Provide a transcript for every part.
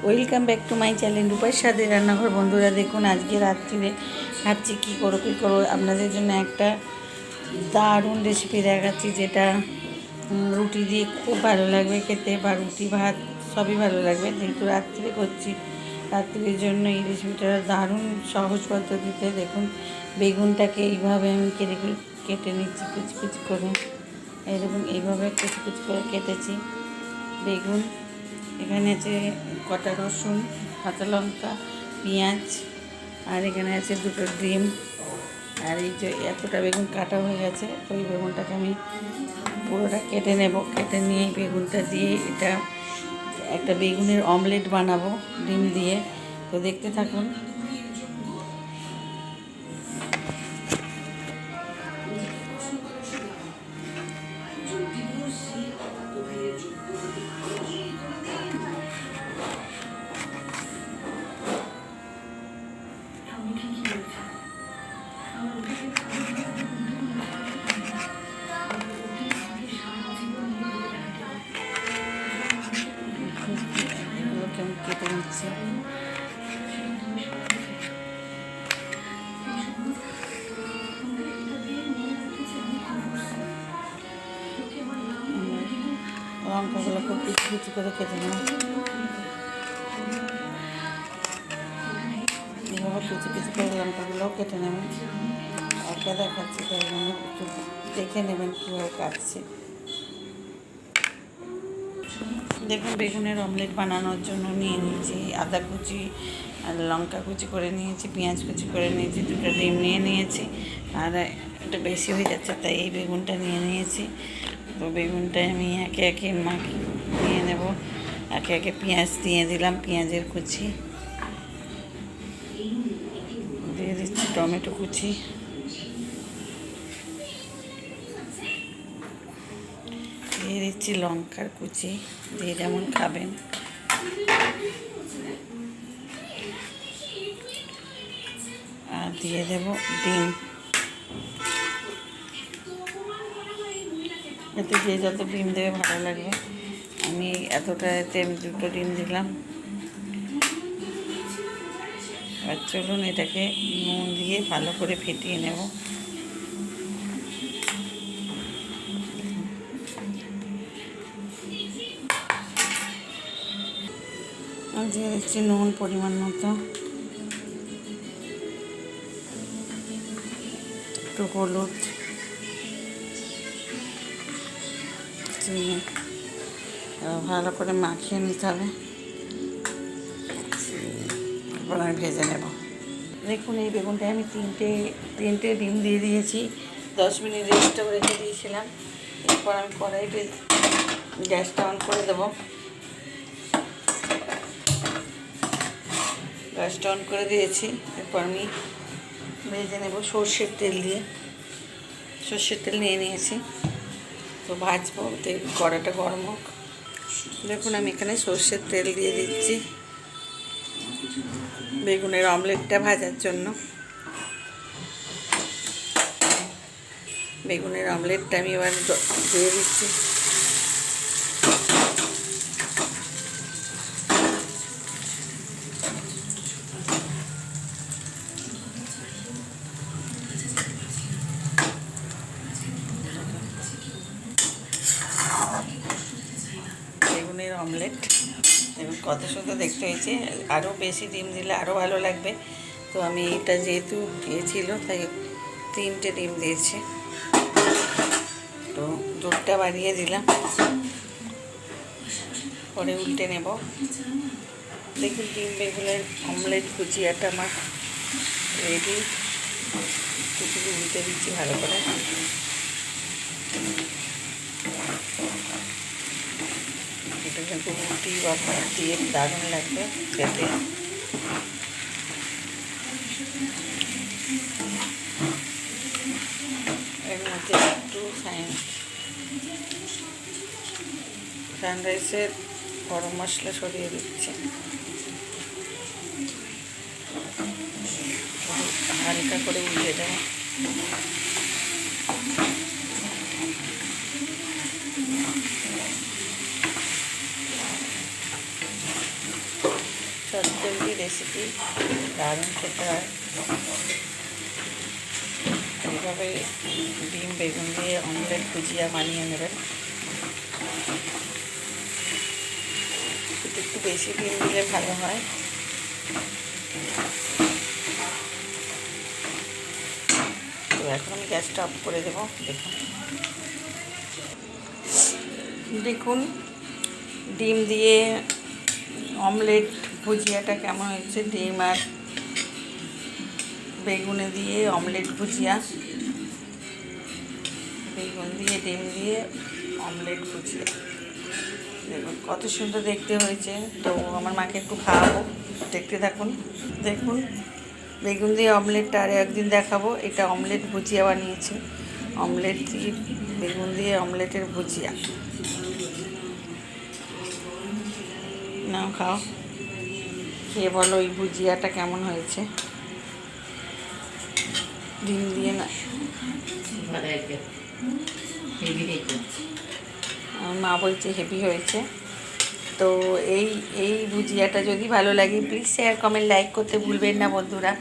Welcome back to my channel রূপার স্বাদের রান্নাঘর। বন্ধুরা দেখুন, আজকে রাত্রিরে ভাবছি কী করো আপনাদের জন্য একটা দারুণ রেসিপি দেখাচ্ছি, যেটা রুটি দিয়ে খুব ভালো লাগবে খেতে, বা রুটি ভাত সবই ভালো লাগবে। যেহেতু রাত্রিরে করছি, রাত্রির জন্য এই রেসিপিটা দারুণ সহজ পদ্ধতিতে। দেখুন, বেগুনটাকে এইভাবে আমি কেটে নিচ্ছি কুচি কুচি করে। এই দেখুন, এইভাবে কুচি কুচি করে কেটেছি বেগুন। এখানে আছে কটা রসুন, কাঁচা লঙ্কা, পেঁয়াজ, আর এখানে আছে দুটো ডিম। আর এই যে এতটা বেগুন কাটা হয়ে গেছে, তো এই বেগুনটাকে আমি পুরোটা কেটে নেব। কেটে নিয়ে বেগুনটা দিয়ে এটা একটা বেগুনের অমলেট বানাবো ডিম দিয়ে। তো দেখতে থাকুন। এগুলোকে আমি কেটে নিচ্ছি। লঙ্কাগুলো খুব কুচি কুচি করে কেটে নেব। এইভাবে কুচি কুচি করে লঙ্কাগুলোও কেটে নেবেন। একা দেখাচ্ছি, তাই জন্য একটু দেখে নেবেন কীভাবে কাটছি। দেখুন, বেগুনের অমলেট বানানোর জন্য নিয়ে নিয়েছি আদা কুচি, আর লঙ্কা কুচি করে নিয়েছি, পেঁয়াজ কুচি করে নিয়েছি, দুটো ডিম নিয়ে নিয়েছি। আর এটা বেশি হয়ে যাচ্ছে, তাই এই বেগুনটা নিয়ে নিয়েছি। তো বেগুনটা আমি একে একে নিয়ে নেব। একে একে পেঁয়াজ দিয়ে দিলাম, পেঁয়াজের কুচি দিয়ে দিচ্ছি, টমেটো কুচি দিয়ে দিচ্ছি, লঙ্কার কুচি দিয়ে যেমন খাবেন। আর দিয়ে দেব ডিম। এতে যে যত ডিম দেবে ভালো লাগবে। আমি এতটাতে আমি দুটো ডিম দিলাম। এবার চলুন এটাকে নুন দিয়ে ভালো করে ফেটিয়ে নেব। দিয়ে দিচ্ছি নুন পরিমাণ মতো, একটু হলুদ, চিনি, ভালো করে মাখিয়ে নিতে হবে। এরপর আমি ভেজে নেব। দেখুন, এই বেগুনটায় আমি তিনটে ডিম দিয়ে দিয়েছি। 10 মিনিট রেস্টও রেখে দিয়েছিলাম। এরপর আমি কড়াইতে গ্যাসটা অন করে দেবো। গ্যাসটা অন করে দিয়েছি। এরপর আমি ভেজে নেব সর্ষের তেল দিয়ে। সর্ষের তেল নিয়ে নিয়েছি, তো ভাজবো। তেল কড়াটা গরম হোক। দেখুন, আমি এখানে সর্ষের তেল দিয়ে দিচ্ছি বেগুনের অমলেটটা ভাজার জন্য। বেগুনের অমলেটটা আমি এবার দিয়ে দিচ্ছি। বেগুনের অমলেট এবং কত সুন্দর দেখতে হয়েছে। আরও বেশি ডিম দিলে আরও ভালো লাগবে। তো আমি এটা যেহেতু ছিল, তাই 3টে ডিম দিয়েছি। তো দুধটা বাড়িয়ে দিলাম, পরে উল্টে নেব। দেখুন, ডিম বেগুনের অমলেট ভুজিয়াটা আমার রেডি। শুধু উল্টে দিচ্ছি ভালো করে। এটা কিন্তু রুটি বা ভাত দিয়ে দারুণ লাগবে খেতে। এর মধ্যে একটু সানরাইসের গরম মশলা সরিয়ে দিচ্ছি। হালকা করে উল্টে দেবো। রেসিপি, দারুণ খেতে হয়। এইভাবে ডিম বেগুন দিয়ে অমলেট ভুজিয়া বানিয়ে নেবেন। একটু বেশি ডিম দিলে ভালো হয়। তো এখন আমি গ্যাসটা অফ করে দেবো। দেখুন ডিম দিয়ে অমলেট ভুজিয়াটা কেমন হয়েছে। ডিম আর বেগুনে দিয়ে অমলেট ভুজিয়া, বেগুন দিয়ে ডিম দিয়ে অমলেট ভুজিয়া, দেখুন কত সুন্দর দেখতে হয়েছে। তো আমার মাকে একটু খাওয়াবো, দেখতে থাকুন। দেখুন বেগুন দিয়ে অমলেটটা আর একদিন দেখাবো। এটা অমলেট ভুজিয়া বানিয়েছে, অমলেট দিয়ে বেগুন দিয়ে অমলেটের ভুজিয়া। নাও খাও, খেয়ে বলো এই ভুজিয়াটা কেমন হয়েছে। ডিম দিয়ে না, আমার মা বলছে হেভি হয়েছে। তো এই ভুজিয়াটা যদি ভালো লাগে প্লিজ শেয়ার কমেন্ট লাইক করতে ভুলবেন না বন্ধুরা।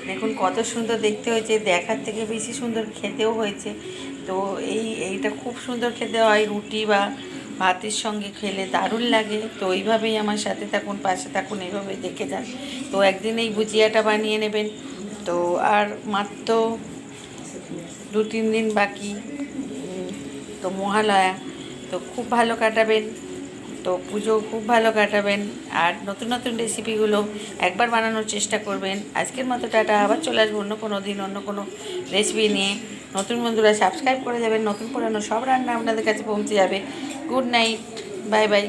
দেখুন কত সুন্দর দেখতে হয়েছে, দেখার থেকে বেশি সুন্দর খেতেও হয়েছে। তো এইটা খুব সুন্দর খেতে হয়, রুটি বা ভাতের সঙ্গে খেলে দারুণ লাগে। তো এইভাবেই আমার সাথে থাকুন, পাশে থাকুন, এইভাবেই দেখে যান। তো একদিন এই ভুজিয়াটা বানিয়ে নেবেন। তো আর মাত্র 2-3 দিন বাকি, তো মহালয়া, তো খুব ভালো কাটাবেন। তো পুজো খুব ভালো কাটাবেন। আর নতুন নতুন রেসিপিগুলো একবার বানানোর চেষ্টা করবেন। আজকের মতো টাটা, আবার চলে আসবো অন্য কোনো দিন অন্য কোনো রেসিপি নিয়ে। নতুন বন্ধুরা সাবস্ক্রাইব করে যাবেন, নতুন পুরানো সব রান্না আপনাদের কাছে পৌঁছে যাবে। Good night, bye bye.